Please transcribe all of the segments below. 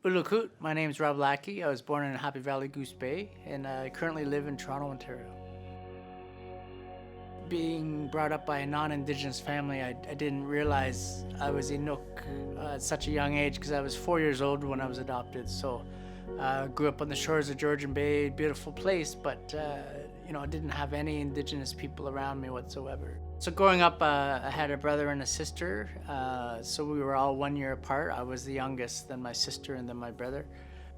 Ulukut, my name is Rob Lackey. I was born in Happy Valley, Goose Bay, and I currently live in Toronto, Ontario. Being brought up by a non-Indigenous family, I didn't realize I was Inuk at such a young age because I was 4 years old when I was adopted. So grew up on the shores of Georgian Bay, beautiful place, but I didn't have any Indigenous people around me whatsoever. So growing up, I had a brother and a sister. So we were all 1 year apart. I was the youngest, then my sister, and then my brother.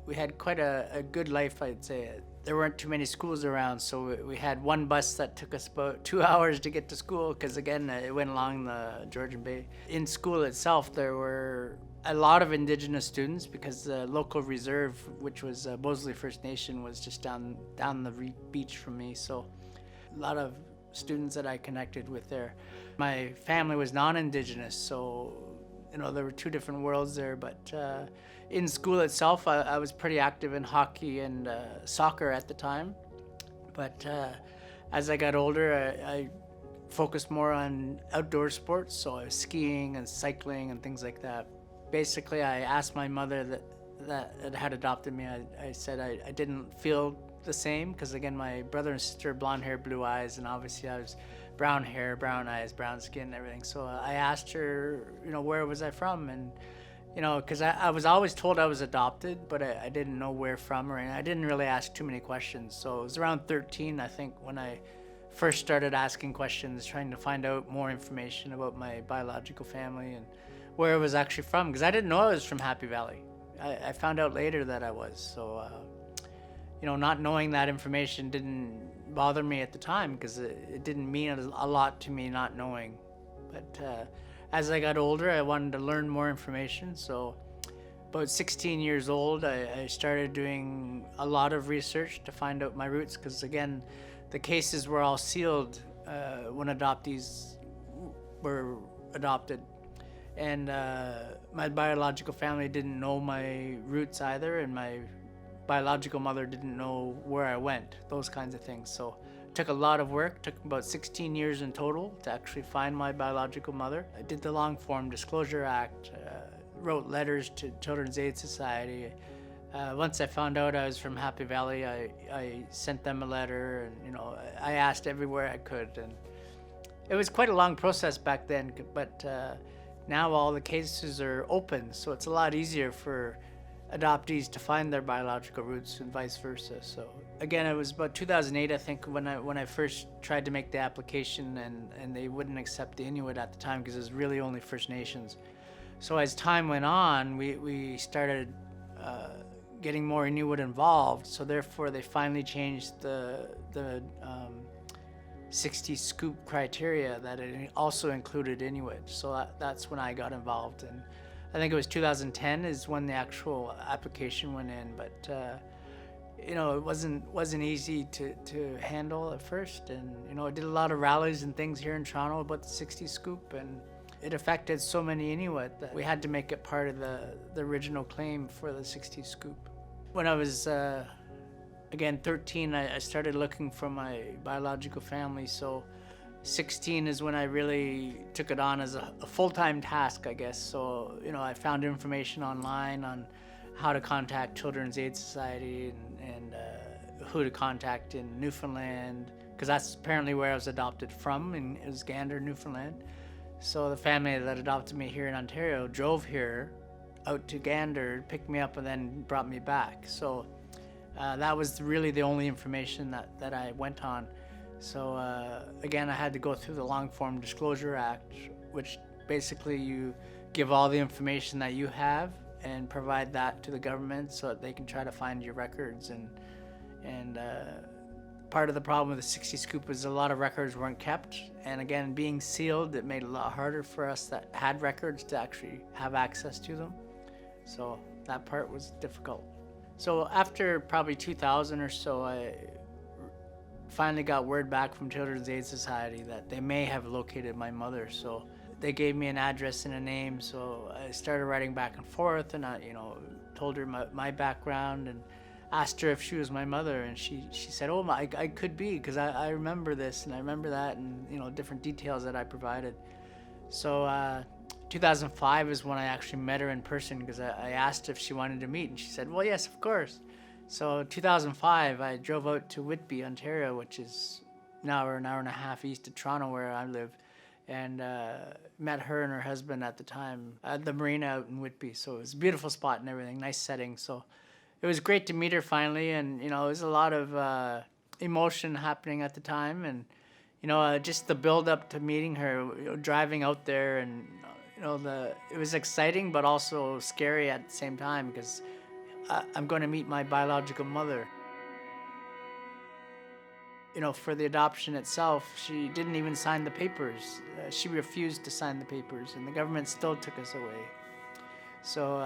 We had quite a good life, I'd say. There weren't too many schools around, so we had one bus that took us about 2 hours to get to school because, again, it went along the Georgian Bay. In school itself, there were a lot of Indigenous students because the local reserve, which was Bosley First Nation, was just down the beach from me. So a lot of students that I connected with there. My family was non-Indigenous, so there were two different worlds there. But in school itself, I was pretty active in hockey and soccer at the time. But as I got older, I focused more on outdoor sports, so I was skiing and cycling and things like that. Basically, I asked my mother that had adopted me. I said I didn't feel the same because, again, my brother and sister, blonde hair, blue eyes, and obviously I was brown hair, brown eyes, brown skin, and everything. So I asked her, where was I from? And because I was always told I was adopted, but I didn't know where from, or I didn't really ask too many questions. So it was around 13, I think, when I first started asking questions, trying to find out more information about my biological family and where I was actually from, because I didn't know I was from Happy Valley. I found out later that I was. So, not knowing that information didn't bother me at the time because it didn't mean a lot to me not knowing. But as I got older, I wanted to learn more information. So about 16 years old, I started doing a lot of research to find out my roots because, again, the cases were all sealed when adoptees were adopted. And my biological family didn't know my roots either, and my biological mother didn't know where I went, those kinds of things. So it took a lot of work, took about 16 years in total to actually find my biological mother. I did the long form disclosure act, wrote letters to Children's Aid Society. Once I found out I was from Happy Valley, I sent them a letter, and I asked everywhere I could. And it was quite a long process back then, but now all the cases are open, so it's a lot easier for adoptees to find their biological roots and vice versa. So again, it was about 2008, I think, when I first tried to make the application, and they wouldn't accept the Inuit at the time because it was really only First Nations. So as time went on, we started getting more Inuit involved. So therefore, they finally changed the 60 scoop criteria that it also included Inuit. So that's when I got involved, and I think it was 2010 is when the actual application went in. But it wasn't easy to handle at first, and I did a lot of rallies and things here in Toronto about the 60 scoop, and it affected so many Inuit that we had to make it part of the original claim for the 60 scoop. When I was again 13, I started looking for my biological family. So 16 is when I really took it on as a full-time task, I guess. So I found information online on how to contact Children's Aid Society and who to contact in Newfoundland, because that's apparently where I was adopted from, and it was Gander, Newfoundland. So the family that adopted me here in Ontario drove here out to Gander, picked me up, and then brought me back. So that was really the only information that I went on. So again, I had to go through the long form disclosure act, which basically you give all the information that you have and provide that to the government so that they can try to find your records. And part of the problem with the 60 scoop is a lot of records weren't kept, and again, being sealed, it made it a lot harder for us that had records to actually have access to them. So that part was difficult. So after probably 2000 or so, I finally got word back from Children's Aid Society that they may have located my mother. So they gave me an address and a name. So I started writing back and forth, and I, told her my background and asked her if she was my mother. And she said, "Oh, I could be, because I remember this and I remember that, and different details that I provided." So 2005 is when I actually met her in person, because I asked if she wanted to meet, and she said, well, yes, of course. So 2005, I drove out to Whitby, Ontario, which is an hour and a half east of Toronto, where I live, and met her and her husband at the time at the marina out in Whitby. So it was a beautiful spot and everything, nice setting. So it was great to meet her finally, and it was a lot of emotion happening at the time, and just the build up to meeting her, driving out there, and it was exciting but also scary at the same time, because I'm going to meet my biological mother. For the adoption itself, she didn't even sign the papers. She refused to sign the papers, and the government still took us away. So,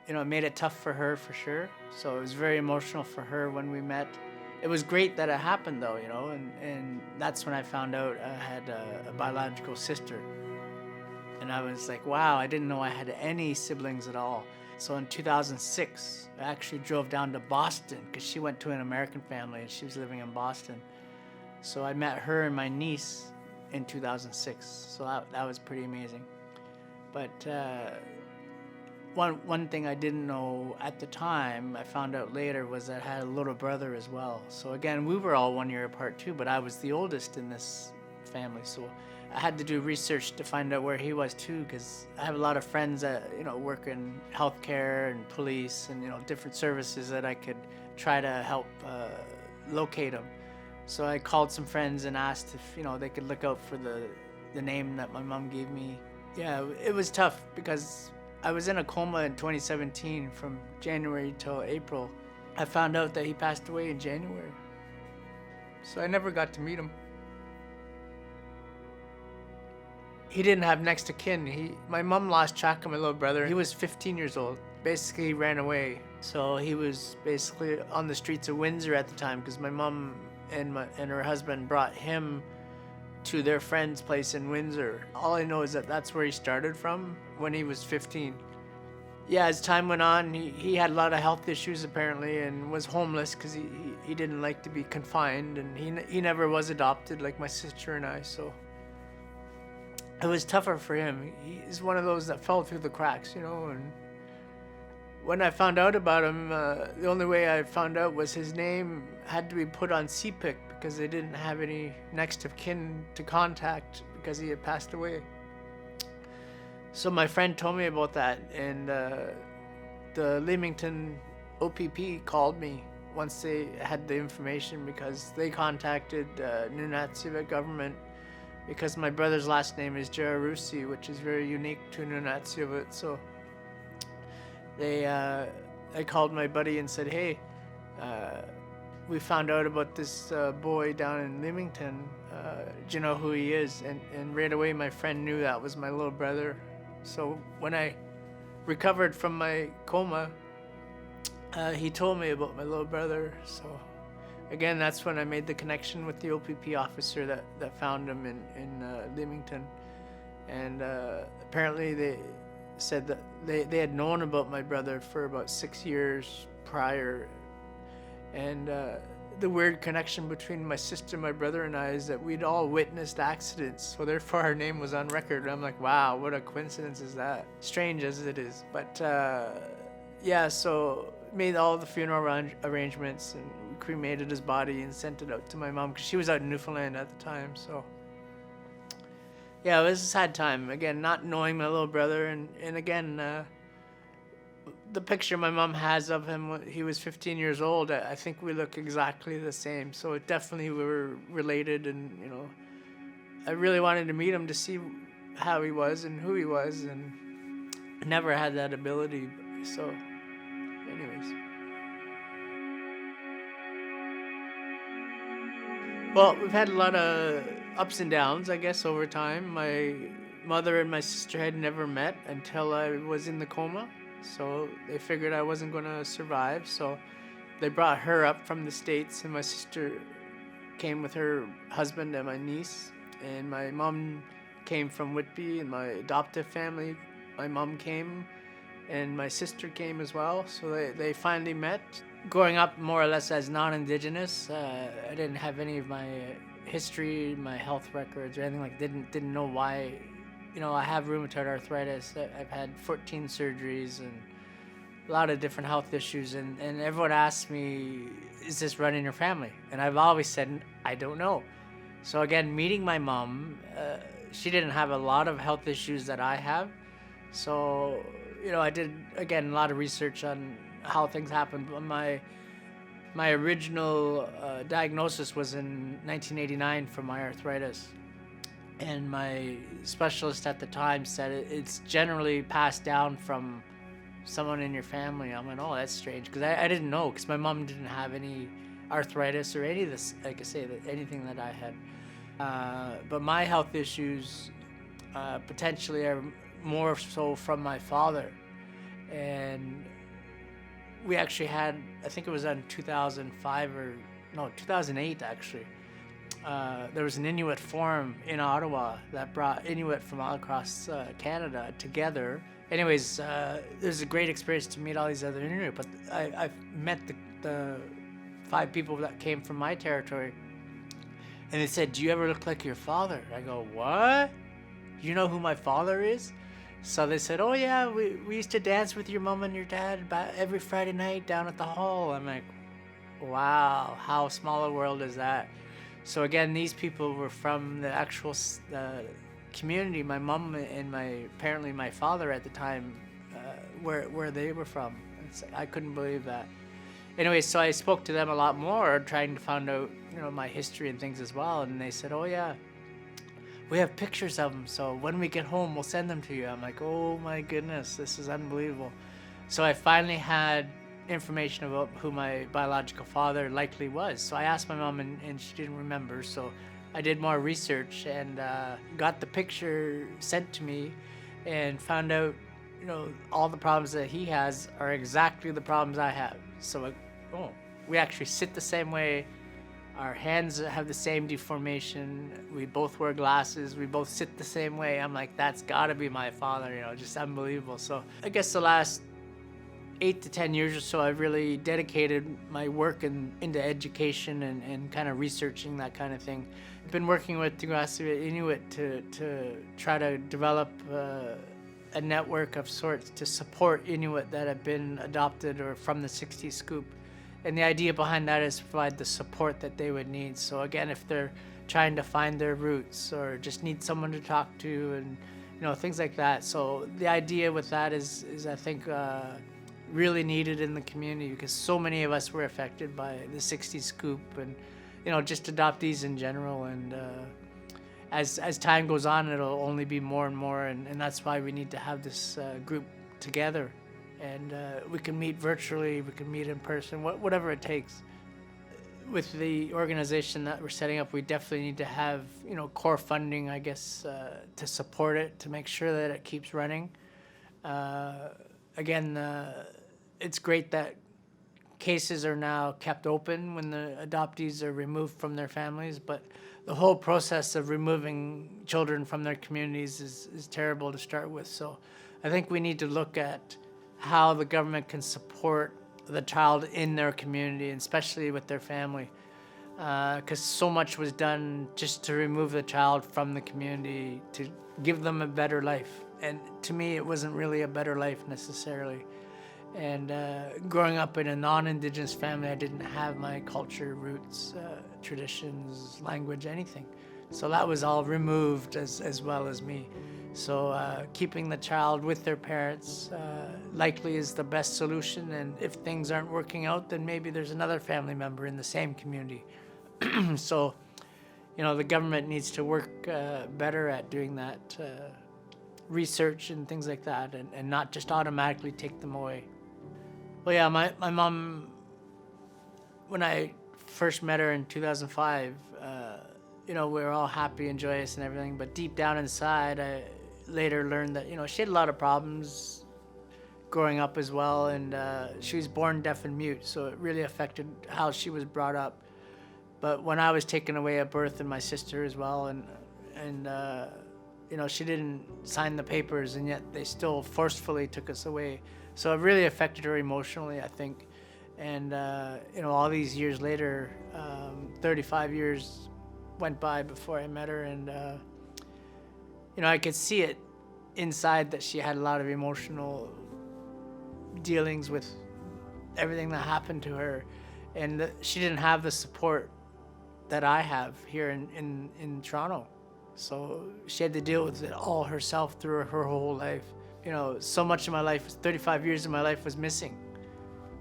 it made it tough for her, for sure. So it was very emotional for her when we met. It was great that it happened, though, and that's when I found out I had a biological sister. And I was like, wow, I didn't know I had any siblings at all. So in 2006, I actually drove down to Boston, because she went to an American family and she was living in Boston. So I met her and my niece in 2006. So that was pretty amazing. But one thing I didn't know at the time, I found out later, was that I had a little brother as well. So again, we were all 1 year apart too, but I was the oldest in this family. So I had to do research to find out where he was too, because I have a lot of friends that work in healthcare and police and different services that I could try to help locate him. So I called some friends and asked if they could look out for the name that my mom gave me. Yeah, it was tough, because I was in a coma in 2017 from January till April. I found out that he passed away in January, so I never got to meet him. He didn't have next of kin. My mom lost track of my little brother. He was 15 years old. Basically, he ran away. So he was basically on the streets of Windsor at the time, because my mom and her husband brought him to their friend's place in Windsor. All I know is that that's where he started from when he was 15. Yeah, as time went on, he had a lot of health issues apparently, and was homeless because he didn't like to be confined, and he never was adopted like my sister and I, so it was tougher for him. He's one of those that fell through the cracks, and when I found out about him, the only way I found out was his name had to be put on CPIC, because they didn't have any next of kin to contact because he had passed away. So my friend told me about that, and the Leamington OPP called me once they had the information, because they contacted Tungasuvvingat government, because my brother's last name is Jararusi, which is very unique to Tungasuvvingat. So I called my buddy and said, hey, we found out about this boy down in Leamington. Do you know who he is? And right away my friend knew that was my little brother. So when I recovered from my coma, he told me about my little brother. So again, that's when I made the connection with the OPP officer that found him in Leamington. And apparently they said that they had known about my brother for about 6 years prior. And the weird connection between my sister, my brother, and I is that we'd all witnessed accidents, so therefore our name was on record. And I'm like, wow, what a coincidence is that? Strange as it is. But yeah, so made all the funeral arrangements, and we cremated his body and sent it out to my mom, because she was out in Newfoundland at the time. So yeah, it was a sad time. Again, not knowing my little brother, and again, the picture my mom has of him when he was 15 years old, I think we look exactly the same. So it definitely we were related, and I really wanted to meet him to see how he was and who he was, and I never had that ability. So anyways. Well, we've had a lot of ups and downs, I guess, over time. My mother and my sister had never met until I was in the coma. So they figured I wasn't going to survive. So they brought her up from the States, and my sister came with her husband and my niece. And my mom came from Whitby, and my adoptive family, my mom came, and my sister came as well. So they finally met. Growing up more or less as non-Indigenous, I didn't have any of my history, my health records, or anything like that. Didn't know why I have rheumatoid arthritis. I've had 14 surgeries and a lot of different health issues. And everyone asks me, is this running your family? And I've always said, I don't know. So again, meeting my mom, she didn't have a lot of health issues that I have. So, I did, again, a lot of research on how things happen. But my original diagnosis was in 1989 for my arthritis. And my specialist at the time said it's generally passed down from someone in your family. I'm like, oh, that's strange, because I didn't know, because my mom didn't have any arthritis or any of this, like I say, anything that I had. But my health issues potentially are more so from my father. And we actually had, I think it was in 2005 or no, 2008 actually. There was an Inuit forum in Ottawa that brought Inuit from all across Canada together. Anyways, it was a great experience to meet all these other Inuit, but I met the 5 people that came from my territory, and they said, do you ever look like your father? I go, what? You know who my father is? So they said, oh yeah, we used to dance with your mom and your dad every Friday night down at the hall. I'm like, wow, how small a world is that? So again, these people were from the actual community. My mom and apparently my father at the time, where they were from. I couldn't believe that. Anyway, so I spoke to them a lot more, trying to find out, my history and things as well. And they said, oh yeah, we have pictures of them. So when we get home, we'll send them to you. I'm like, oh my goodness, this is unbelievable. So I finally had information about who my biological father likely was. So I asked my mom, and she didn't remember. So I did more research and got the picture sent to me, and found out, all the problems that he has are exactly the problems I have. So we actually sit the same way. Our hands have the same deformation. We both wear glasses. We both sit the same way. I'm like, that's gotta be my father, just unbelievable. So I guess the last 8 to 10 years or so, I've really dedicated my work into education and kind of researching that kind of thing. I've been working with Tungasuvvingat Inuit to try to develop a network of sorts to support Inuit that have been adopted or from the 60s scoop. And the idea behind that is to provide the support that they would need. So again, if they're trying to find their roots or just need someone to talk to, and things like that. So the idea with that is I think really needed in the community, because so many of us were affected by the 60s scoop and just adoptees in general. And as time goes on, it'll only be more and more, and that's why we need to have this group together. And we can meet virtually, we can meet in person, whatever it takes. With the organization that we're setting up, we definitely need to have core funding, I guess, to support it, to make sure that it keeps running. Again, it's great that cases are now kept open when the adoptees are removed from their families, but the whole process of removing children from their communities is terrible to start with. So I think we need to look at how the government can support the child in their community, and especially with their family, because so much was done just to remove the child from the community to give them a better life. And to me, it wasn't really a better life necessarily. And growing up in a non-Indigenous family, I didn't have my culture, roots, traditions, language, anything. So that was all removed as well as me. So keeping the child with their parents likely is the best solution. And if things aren't working out, then maybe there's another family member in the same community. So, the government needs to work better at doing that research and things like that, and not just automatically take them away. Well, yeah, my mom, when I first met her in 2005, we were all happy and joyous and everything, but deep down inside, I later learned that, she had a lot of problems growing up as well, and she was born deaf and mute, so it really affected how she was brought up. But when I was taken away at birth, and my sister as well, and she didn't sign the papers, and yet they still forcefully took us away. So it really affected her emotionally, I think. And, all these years later, 35 years went by before I met her, and, I could see it inside that she had a lot of emotional dealings with everything that happened to her, and that she didn't have the support that I have here in Toronto. So she had to deal with it all herself through her whole life. So much of my life, 35 years of my life was missing.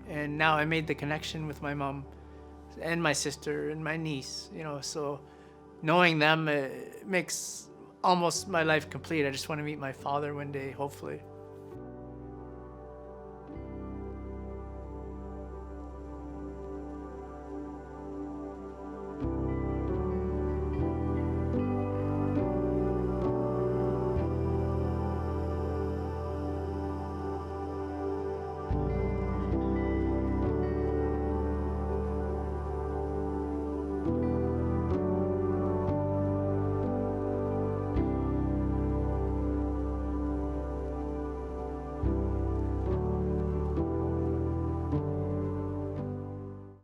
And now I made the connection with my mom and my sister and my niece, so knowing them makes almost my life complete. I just want to meet my father one day, hopefully.